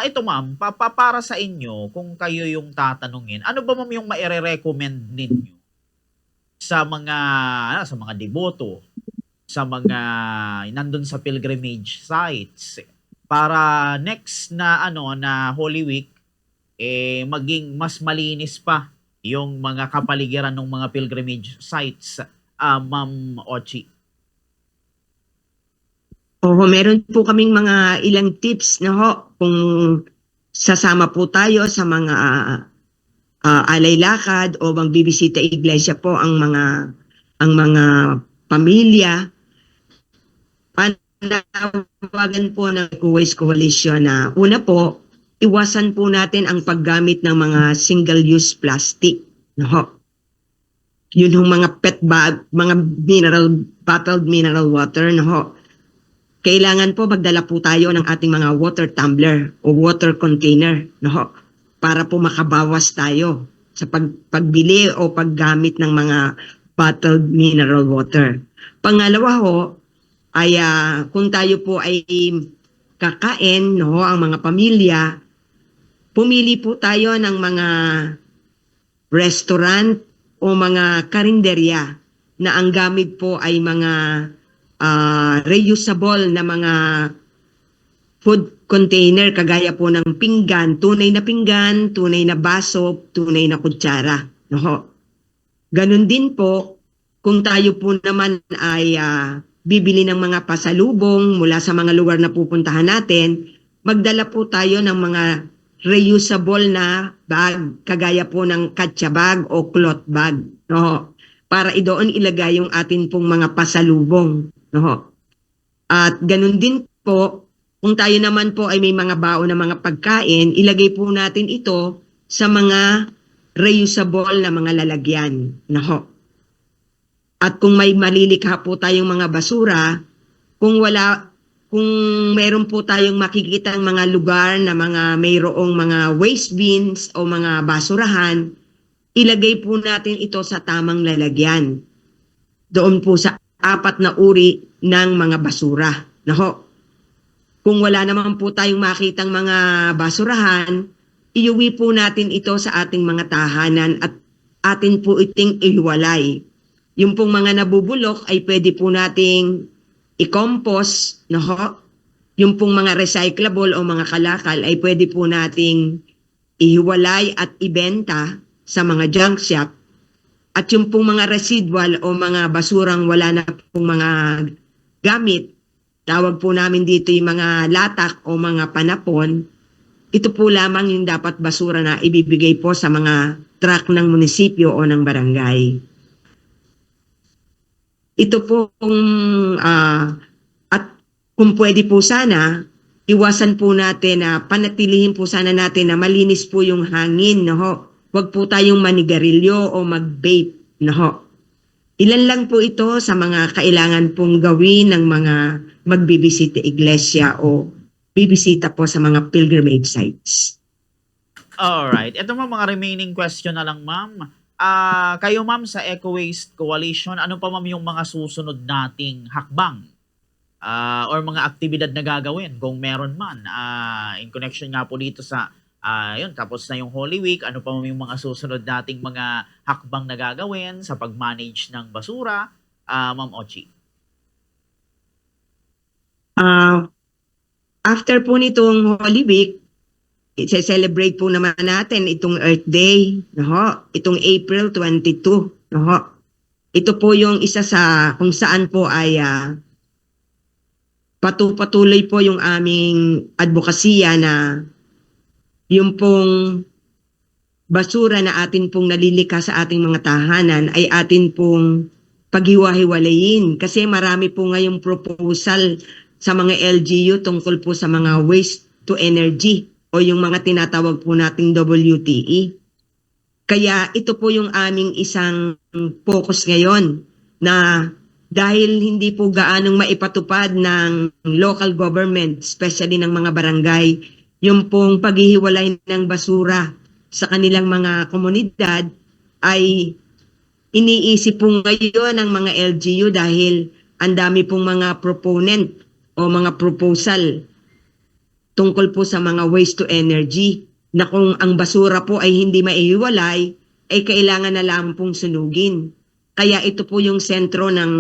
ito ma'am, para sa inyo, kung kayo yung tatanungin, ano ba ma'am yung maire-recommend ninyo sa mga deboto, sa mga nandun sa pilgrimage sites para next na na Holy Week maging mas malinis pa yung mga kapaligiran ng mga pilgrimage sites, Ma'am Ochi? Oo, meron po kaming mga ilang tips na ho kung sasama po tayo sa mga alay lakad o magbibisita iglesia po ang mga pamilya. Panawagan po ng Eco-Waste Coalition na una po, iwasan po natin ang paggamit ng mga single-use plastic. No ho. Yun yung mga PET bag, mga bottled mineral water. No ho. Kailangan po magdala po tayo ng ating mga water tumbler o water container, no? Para po makabawas tayo sa pagbili o paggamit ng mga bottled mineral water. Pangalawa ho, ay kung tayo po ay kakain, no, ang mga pamilya, pumili po tayo ng mga restaurant o mga karinderya na ang gamit po ay mga reusable na mga food container kagaya po ng pinggan, tunay na baso, tunay na kutsara. No? Ganun din po, kung tayo po naman ay bibili ng mga pasalubong mula sa mga lugar na pupuntahan natin, magdala po tayo ng mga reusable na bag, kagaya po ng katsa bag o cloth bag. No? Para doon ilagay yung atin pong mga pasalubong. No? At ganun din po, kung tayo naman po ay may mga baon na mga pagkain, ilagay po natin ito sa mga reusable na mga lalagyan. No? At kung may malilikha po tayong mga basura, kung meron po tayong makikita mga lugar na mayroong mga waste bins o mga basurahan, ilagay po natin ito sa tamang lalagyan. Doon po sa 4 na uri ng mga basura. Naho. Kung wala naman po tayong makitang mga basurahan, iuwi po natin ito sa ating mga tahanan at atin po iting ihiwalay. Yung pong mga nabubulok ay pwede po nating i-compost. Naho. Yung pong mga recyclable o mga kalakal ay pwede po nating ihiwalay at ibenta sa mga junk shop. At yung pong mga residual o mga basurang wala na pong mga gamit, tawag po namin dito yung mga latak o mga panapon, ito po lamang yung dapat basura na ibibigay po sa mga truck ng munisipyo o ng barangay. Ito pong, at kung pwede po sana, iwasan po natin panatilihin po sana natin na malinis po yung hangin. No? Huwag po tayong manigarilyo o mag-vape. No? Ilan lang po ito sa mga kailangan pong gawin ng mga magbibisita iglesia o bibisita po sa mga pilgrimage sites. Alright. Ito mga remaining question na lang, ma'am. Kayo, ma'am, sa Eco Waste Coalition, ano pa, ma'am, yung mga susunod nating hakbang or mga aktibidad na gagawin kung meron man in connection nga po dito sa yun, tapos na yung Holy Week, ano pa yung mga susunod nating mga hakbang na gagawin sa pag-manage ng basura, Ma'am Ochi? After po nitong Holy Week, i-celebrate po naman natin itong Earth Day, no? Itong April 22. No? Ito po yung isa sa kung saan po ay patuloy po yung aming advokasya na yung pong basura na atin pong nalilika sa ating mga tahanan ay atin pong paghiwa-hiwalayin. Kasi marami po ngayong proposal sa mga LGU tungkol po sa mga waste to energy o yung mga tinatawag po nating WTE. Kaya ito po yung aming isang focus ngayon na dahil hindi po gaanong maipatupad ng local government, especially ng mga barangay, yung pong paghihiwalay ng basura sa kanilang mga komunidad ay iniisip po ngayon ng mga LGU dahil ang dami pong mga proponent o mga proposal tungkol po sa mga waste to energy na kung ang basura po ay hindi maihiwalay, ay kailangan na lang pong sunugin. Kaya ito po yung sentro ng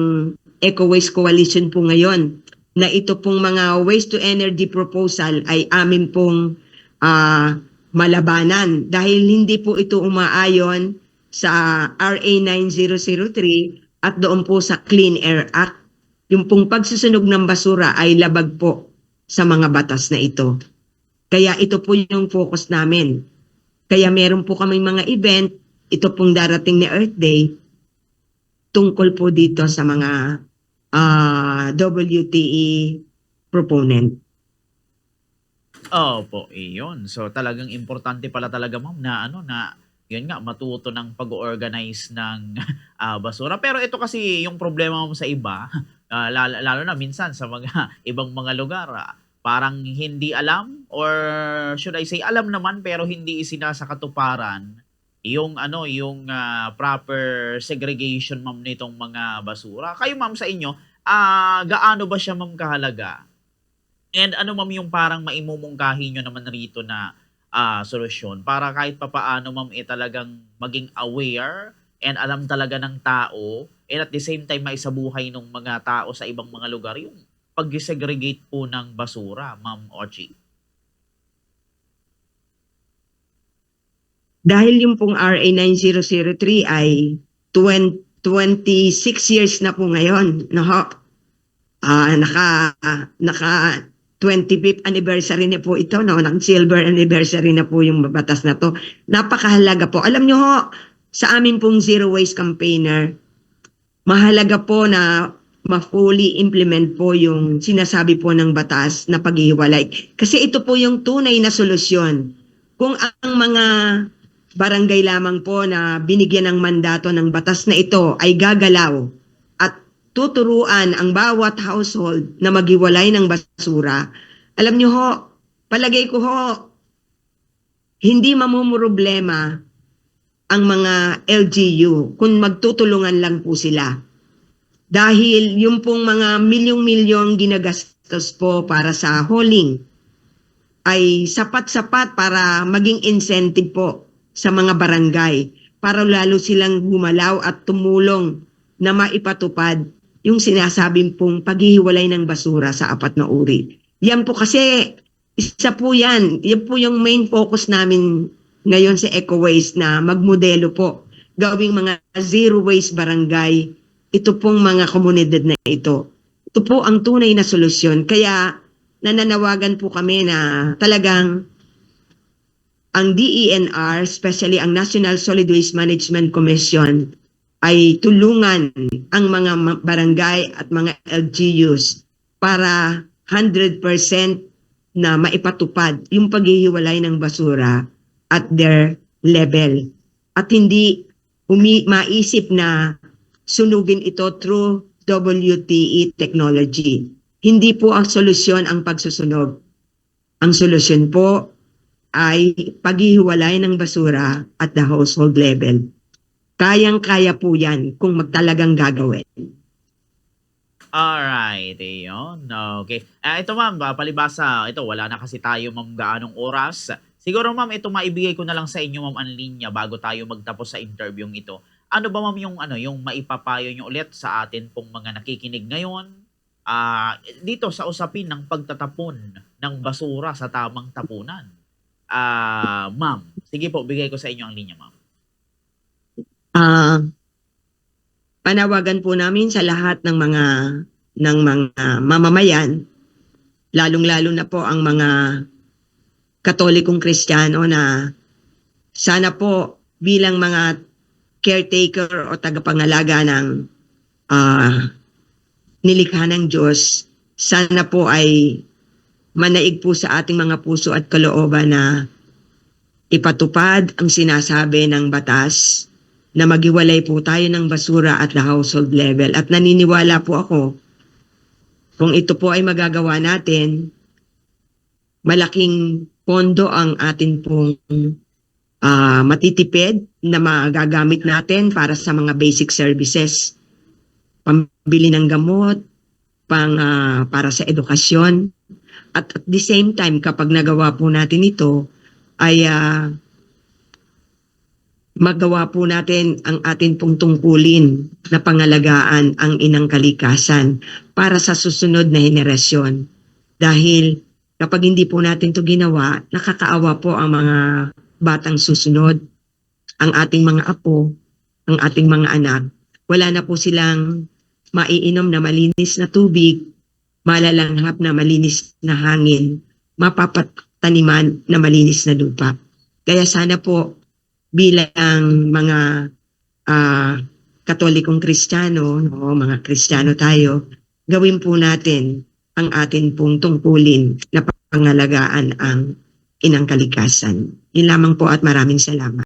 Eco Waste Coalition po ngayon, na ito pong mga waste to energy proposal ay amin pong malabanan dahil hindi po ito umaayon sa RA 9003 at doon po sa Clean Air Act. Yung pong pagsusunog ng basura ay labag po sa mga batas na ito. Kaya ito po yung focus namin. Kaya meron po kaming mga event, ito pong darating na Earth Day, tungkol po dito sa mga WTE proponent. Opo, iyon. So talagang importante pala talaga ma'am na yun nga matuto ng pag-organize ng basura. Pero ito kasi yung problema ma'am sa iba, lalo na minsan sa mga ibang mga lugar, parang hindi alam or should I say alam naman pero hindi isinasakatuparan yung yung proper segregation ma'am nitong mga basura. Kayo ma'am sa inyo, gaano ba siya ma'am kahalaga? And ano ma'am yung parang maimumungkahi nyo naman rito na solusyon para kahit papaano ma'am talagang maging aware and alam talaga ng tao and at the same time maisabuhay ng mga tao sa ibang mga lugar yung pag-segregate po ng basura, ma'am Ochi. Dahil yung pong RA 9003 ay 26 years na po ngayon, no ho? Naka 25th anniversary na po ito, no? Nang silver anniversary na po yung batas na to. Napakahalaga po. Alam nyo ho, sa amin pong Zero Waste Campaigner, mahalaga po na ma-fully implement po yung sinasabi po ng batas na paghihiwalay. Kasi ito po yung tunay na solusyon. Kung ang mga barangay lamang po na binigyan ng mandato ng batas na ito ay gagalaw at tuturuan ang bawat household na maghiwalay ng basura, alam nyo ho, palagay ko ho, hindi mamumroblema ang mga LGU kung magtutulungan lang po sila. Dahil yung pong mga milyong-milyong ginagastos po para sa hauling ay sapat-sapat para maging incentive po sa mga barangay para lalo silang gumalaw at tumulong na maipatupad yung sinasabing pong paghihiwalay ng basura sa apat na uri. Yan po kasi, isa po yan. Yan po yung main focus namin ngayon sa Eco Waste na magmodelo po. Gawing mga zero waste barangay. Ito pong mga komunidad na ito. Ito po ang tunay na solusyon. Kaya nananawagan po kami na talagang ang DENR, especially ang National Solid Waste Management Commission, ay tulungan ang mga barangay at mga LGUs para 100% na maipatupad yung paghihiwalay ng basura at their level. At hindi maisip na sunugin ito through WTE technology. Hindi po ang solusyon ang pagsusunog. Ang solusyon po ay paghihiwalay ng basura at the household level. Kayang-kaya po yan kung magtalagang gagawin. Alright, ayun. Okay. Ito ma'am, palibasa, ito wala na kasi tayo ma'am gaanong oras. Siguro ma'am, ito maibigay ko na lang sa inyo ma'am ang linya bago tayo magtapos sa interview ito. Ano ba ma'am yung maipapayo nyo ulit sa atin pong mga nakikinig ngayon? Dito sa usapin ng pagtatapon ng basura sa tamang tapunan. Ma'am, sige po, bigay ko sa inyo ang linya ma'am. Panawagan po namin sa lahat ng mga mamamayan, lalong-lalo na po ang mga Katolikong Kristiyano na sana po bilang mga caretaker o tagapangalaga ng nilikha ng Diyos, sana po ay manaig po sa ating mga puso at kalooban na ipatupad ang sinasabi ng batas na maghiwalay po tayo ng basura at the household level. At naniniwala po ako, kung ito po ay magagawa natin, malaking pondo ang atin pong matitipid na magagamit natin para sa mga basic services. Pambili ng gamot, para sa edukasyon, at the same time, kapag nagawa po natin ito, ay magawa po natin ang atin pong tungkulin na pangalagaan ang inang kalikasan para sa susunod na henerasyon. Dahil kapag hindi po natin ito ginawa, nakakaawa po ang mga batang susunod, ang ating mga apo, ang ating mga anak. Wala na po silang maiinom na malinis na tubig, malalanghap na malinis na hangin, mapapataniman na malinis na lupa. Kaya sana po bilang mga Katolikong Kristiyano, no, mga Kristiyano tayo, gawin po natin ang atin pong tungkulin na pangalagaan ang inang kalikasan. Yun lamang po at maraming salamat.